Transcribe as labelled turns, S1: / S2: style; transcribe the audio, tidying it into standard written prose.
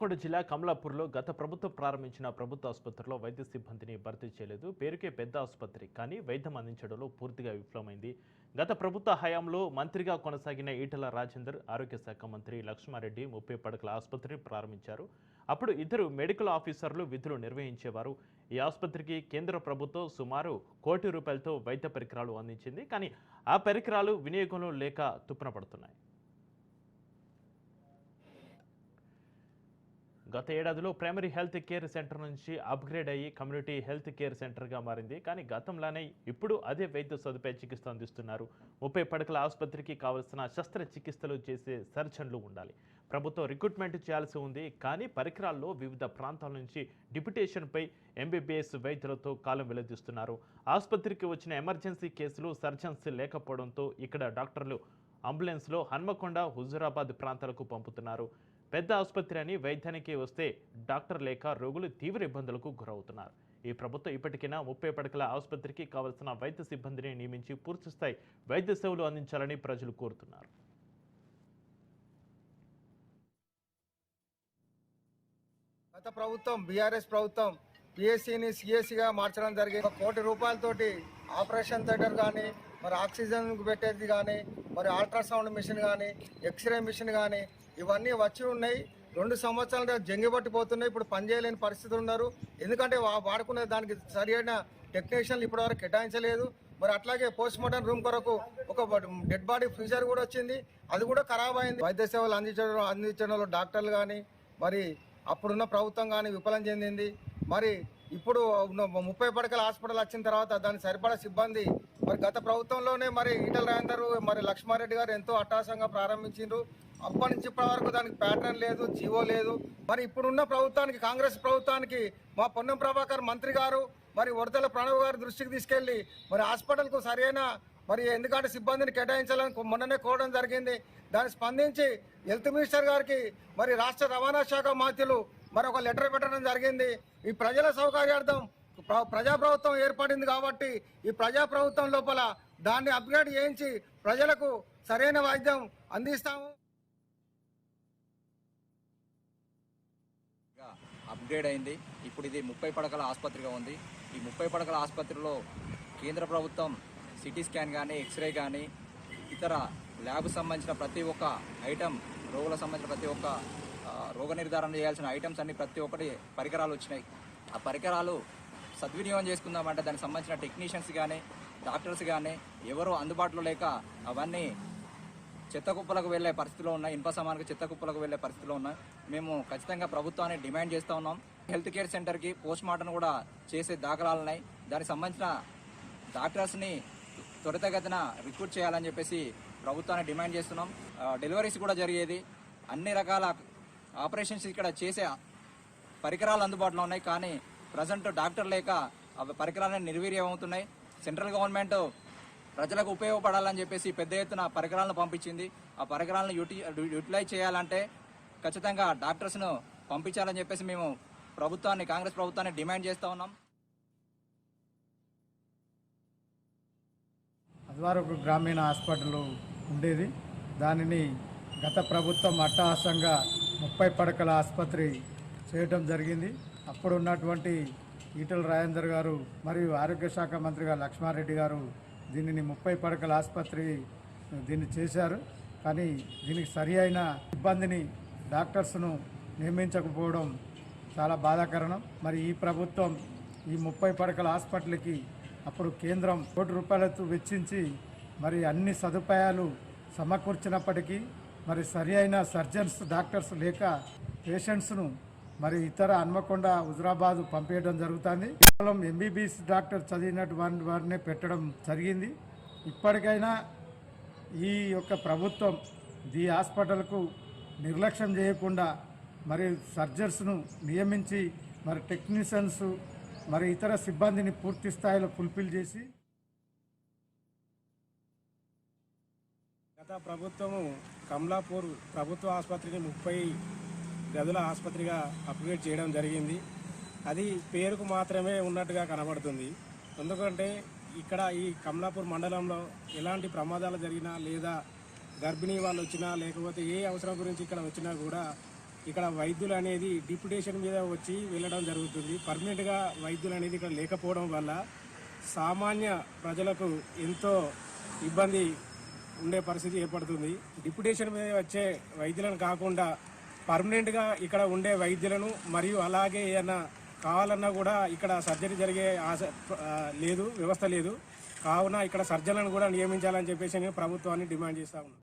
S1: కోడి జిల్లా కమలాపూర్లో గత ప్రభుత్వం ప్రారంభించిన ప్రభుత్వ ఆసుపత్రిలో వైద్య సిబ్బందిని భర్తీ చేయలేదు. పేరుకే పెద్ద ఆసుపత్రి, కానీ వైద్యం అందించడంలో పూర్తిగా విఫలమైంది. గత ప్రభుత్వ హయాంలో మంత్రిగా కొనసాగిన ఈటెల రాజేందర్, ఆరోగ్య శాఖ మంత్రి లక్ష్మారెడ్డి 30 పడకల ఆసుపత్రిని ప్రారంభించారు. అప్పుడు 2 మెడికల్ ఆఫీసర్లు విధులు నిర్వహించేవారు. ఈ ఆసుపత్రికి కేంద్ర ప్రభుత్వం సుమారు ₹1 కోటి వైద్య పరికరాలు అందించింది. కానీ ఆ పరికరాలు వినియోగంలో లేక తుప్పున పడుతున్నాయి. గత ఏడాదిలో ప్రైమరీ హెల్త్ కేర్ సెంటర్ నుంచి అప్గ్రేడ్ అయ్యి కమ్యూనిటీ హెల్త్ కేర్ సెంటర్గా మారింది. కానీ గతంలోనే ఇప్పుడు అదే వైద్య సదుపాయ చికిత్స అందిస్తున్నారు. 30 పడకల ఆసుపత్రికి కావలసిన శస్త్రచికిత్సలు చేసే సర్జన్లు ఉండాలి. ప్రభుత్వం రిక్రూట్మెంట్ చేయాల్సి ఉంది. కానీ పరికరాల్లో వివిధ ప్రాంతాల నుంచి డిప్యుటేషన్పై ఎంబీబీఎస్ వైద్యులతో కాలం వెల్లదిస్తున్నారు. ఆసుపత్రికి వచ్చిన ఎమర్జెన్సీ కేసులు సర్జన్స్ లేకపోవడంతో ఇక్కడ డాక్టర్లు అంబులెన్స్లో హన్మకొండ, హుజూరాబాద్ ప్రాంతాలకు పంపుతున్నారు. పెద్ద ఆసుపత్రి అని వైద్యానికి వస్తే డాక్టర్ లేక రోగులు తీవ్ర ఇబ్బందులకు గురవుతున్నారు. ఈ ప్రభుత్వం ఇప్పటికైనా 30 పడకల ఆసుపత్రికి కావలసిన వైద్య సిబ్బందిని నియమించి పూర్తిస్థాయి వైద్య సేవలు అందించాలని ప్రజలు కోరుతున్నారు.
S2: గత ప్రభుత్వం బీఆర్ఎస్ ప్రభుత్వం పిఎస్సిని సిఎస్సిగా మార్చడం జరిగింది. ₹1 కోటి ఆపరేషన్ థియేటర్ కానీ, మరి ఆక్సిజన్ పెట్టేది కానీ, మరి అల్ట్రాసౌండ్ మిషన్ కానీ, ఎక్స్రే మిషన్ కానీ ఇవన్నీ వచ్చి ఉన్నాయి. 2 సంవత్సరాలుగా జంగిపట్టిపోతున్నాయి. ఇప్పుడు పనిచేయలేని పరిస్థితులు ఉన్నారు. ఎందుకంటే వాడుకునే దానికి సరైన టెక్నీషియన్లు ఇప్పటివరకు కేటాయించలేదు. మరి అట్లాగే పోస్ట్ మార్టం రూమ్ కొరకు ఒక డెడ్ బాడీ ఫ్రీజర్ కూడా వచ్చింది, అది కూడా ఖరాబ్ అయింది. వైద్య సేవలు అందించడంలో డాక్టర్లు కానీ, మరి అప్పుడున్న ప్రభుత్వం కానీ విఫలం చెందింది. మరి ఇప్పుడు 30 పడకల హాస్పిటల్ వచ్చిన తర్వాత దానికి సరిపడా సిబ్బంది మరి గత ప్రభుత్వంలోనే మరి ఈటెల రాజేందర్, మరి లక్ష్మారెడ్డి గారు ఎంతో అట్టహాసంగా ప్రారంభించారు. అప్పటి నుంచి ఇప్పటి వరకు దానికి ప్యాటర్న్ లేదు, జీవో లేదు. మరి ఇప్పుడున్న ప్రభుత్వానికి, కాంగ్రెస్ ప్రభుత్వానికి మా పొన్నం ప్రభాకర్ మంత్రి గారు మరి వరదల ప్రణవ్ గారి దృష్టికి తీసుకెళ్లి మరి హాస్పిటల్కు సరైన మరి ఎందుకంటే సిబ్బందిని కేటాయించాలని మొన్ననే కోరడం జరిగింది. దాన్ని స్పందించి హెల్త్ మినిస్టర్ గారికి మరి రాష్ట్ర రవాణా శాఖ మంత్రులు మరి ఒక లెటర్ పెట్టడం జరిగింది. ఈ ప్రజల సౌకర్యార్థం ప్రజాప్రభుత్వం ఏర్పడింది కాబట్టి ఈ ప్రజాప్రభుత్వం లోపల దాన్ని అప్గ్రేడ్ చేయించి ప్రజలకు సరైన వైద్యం అందిస్తాము.
S3: అప్గ్రేడ్ అయింది. ఇప్పుడు ఇది 30 పడకల ఆసుపత్రిగా ఉంది. ఈ 30 పడకల ఆసుపత్రిలో కేంద్ర ప్రభుత్వం సిటీ స్కాన్ కానీ, ఎక్స్రే కానీ, ఇతర ల్యాబ్ సంబంధించిన ప్రతి ఒక్క ఐటమ్, రోగులకు సంబంధించిన ప్రతి ఒక్క రోగ నిర్ధారణ చేయాల్సిన ఐటమ్స్ అన్ని ప్రతి ఒక్కటి పరికరాలు వచ్చినాయి. ఆ పరికరాలు సద్వినియోగం చేసుకుందామంటే దానికి సంబంధించిన టెక్నీషియన్స్ కానీ, డాక్టర్స్ కానీ ఎవరు అందుబాటులో లేక అవన్నీ చెత్త కుప్పలకు వెళ్లే పరిస్థితిలో ఉన్నాయి. ఇనుప సామాన్లకు చెత్త కుప్పలకు వెళ్లే పరిస్థితిలో ఉన్నాయి. మేము ఖచ్చితంగా ప్రభుత్వాన్ని డిమాండ్ చేస్తూ ఉన్నాం. హెల్త్ కేర్ సెంటర్కి పోస్ట్ మార్టం కూడా చేసే దాఖలాలు ఉన్నాయి. దానికి సంబంధించిన డాక్టర్స్ని త్వరితగతిన రిక్రూట్ చేయాలని చెప్పేసి ప్రభుత్వాన్ని డిమాండ్ చేస్తున్నాం. డెలివరీస్ కూడా జరిగేది. అన్ని రకాల ఆపరేషన్స్ ఇక్కడ చేసే పరికరాలు అందుబాటులో ఉన్నాయి. కానీ ప్రజెంట్ డాక్టర్ లేక ఆ పరికరాలను నిర్వీర్యం అవుతున్నాయి. సెంట్రల్ గవర్నమెంట్ ప్రజలకు ఉపయోగపడాలని చెప్పేసి పెద్ద ఎత్తున పరికరాలను పంపించింది. ఆ పరికరాలను యూటిలైజ్ చేయాలంటే ఖచ్చితంగా డాక్టర్స్ను పంపించాలని చెప్పేసి మేము ప్రభుత్వాన్ని, కాంగ్రెస్ ప్రభుత్వాన్ని డిమాండ్ చేస్తూ ఉన్నాం.
S4: అదివరకు గ్రామీణ హాస్పిటల్ ఉండేది. దానిని గత ప్రభుత్వం అట్టహాసంగా 30 పడకల ఆసుపత్రి చేయడం జరిగింది. అప్పుడు ఉన్నటువంటి ఈటెల రాజేందర్ గారు మరియు ఆరోగ్య శాఖ మంత్రిగా లక్ష్మారెడ్డి గారు దీనిని 30 పడకల ఆసుపత్రి దీన్ని చేశారు. కానీ దీనికి సరి అయిన సిబ్బందిని, డాక్టర్స్ను నియమించకపోవడం చాలా బాధాకరణం. మరి ఈ ప్రభుత్వం ఈ 30 పడకల హాస్పిటల్కి అప్పుడు కేంద్రం ₹1 కోటి వెచ్చించి మరి అన్ని సదుపాయాలు సమకూర్చినప్పటికీ మరి సరి అయిన సర్జన్స్, డాక్టర్స్ లేక పేషెంట్స్ను మరి ఇతర హన్మకొండ, హుజూరాబాద్ పంపించడం జరుగుతుంది. కేవలం ఎంబీబీఎస్ డాక్టర్ చదివినటువంటి వారినే పెట్టడం జరిగింది. ఇప్పటికైనా ఈ యొక్క ప్రభుత్వం ఈ హాస్పిటల్కు నిర్లక్ష్యం చేయకుండా మరి సర్జన్స్ను నియమించి మరి టెక్నీషియన్స్ మరి ఇతర సిబ్బందిని పూర్తి స్థాయిలో ఫుల్ఫిల్ చేసి
S5: గత ప్రభుత్వము కమలాపూర్ ప్రభుత్వ ఆసుపత్రిని 30 గదుల ఆసుపత్రిగా అప్గ్రేడ్ చేయడం జరిగింది. అది పేరుకు మాత్రమే ఉన్నట్టుగా కనబడుతుంది. ఎందుకంటే ఇక్కడ ఈ కమలాపూర్ మండలంలో ఎలాంటి ప్రమాదాలు జరిగినా లేదా గర్భిణీ వాళ్ళు వచ్చినా లేకపోతే ఏ అవసరం గురించి ఇక్కడ వచ్చినా కూడా ఇక్కడ వైద్యులు అనేది డిప్యుటేషన్ మీద వచ్చి వెళ్ళడం జరుగుతుంది. పర్మనెంట్గా వైద్యులు అనేది ఇక్కడ లేకపోవడం వల్ల సామాన్య ప్రజలకు ఎంతో ఇబ్బంది ఉండే పరిస్థితి ఏర్పడుతుంది. డిప్యుటేషన్ మీద వచ్చే వైద్యులను కాకుండా పర్మనెంట్గా ఇక్కడ ఉండే వైద్యులను మరియు అలాగే ఏదైనా కావాలన్నా కూడా ఇక్కడ సర్జరీ జరిగే వ్యవస్థ లేదు. కావున ఇక్కడ సర్జన్లను కూడా నియమించాలని చెప్పేసి ప్రభుత్వాన్ని డిమాండ్ చేస్తా ఉన్నాం.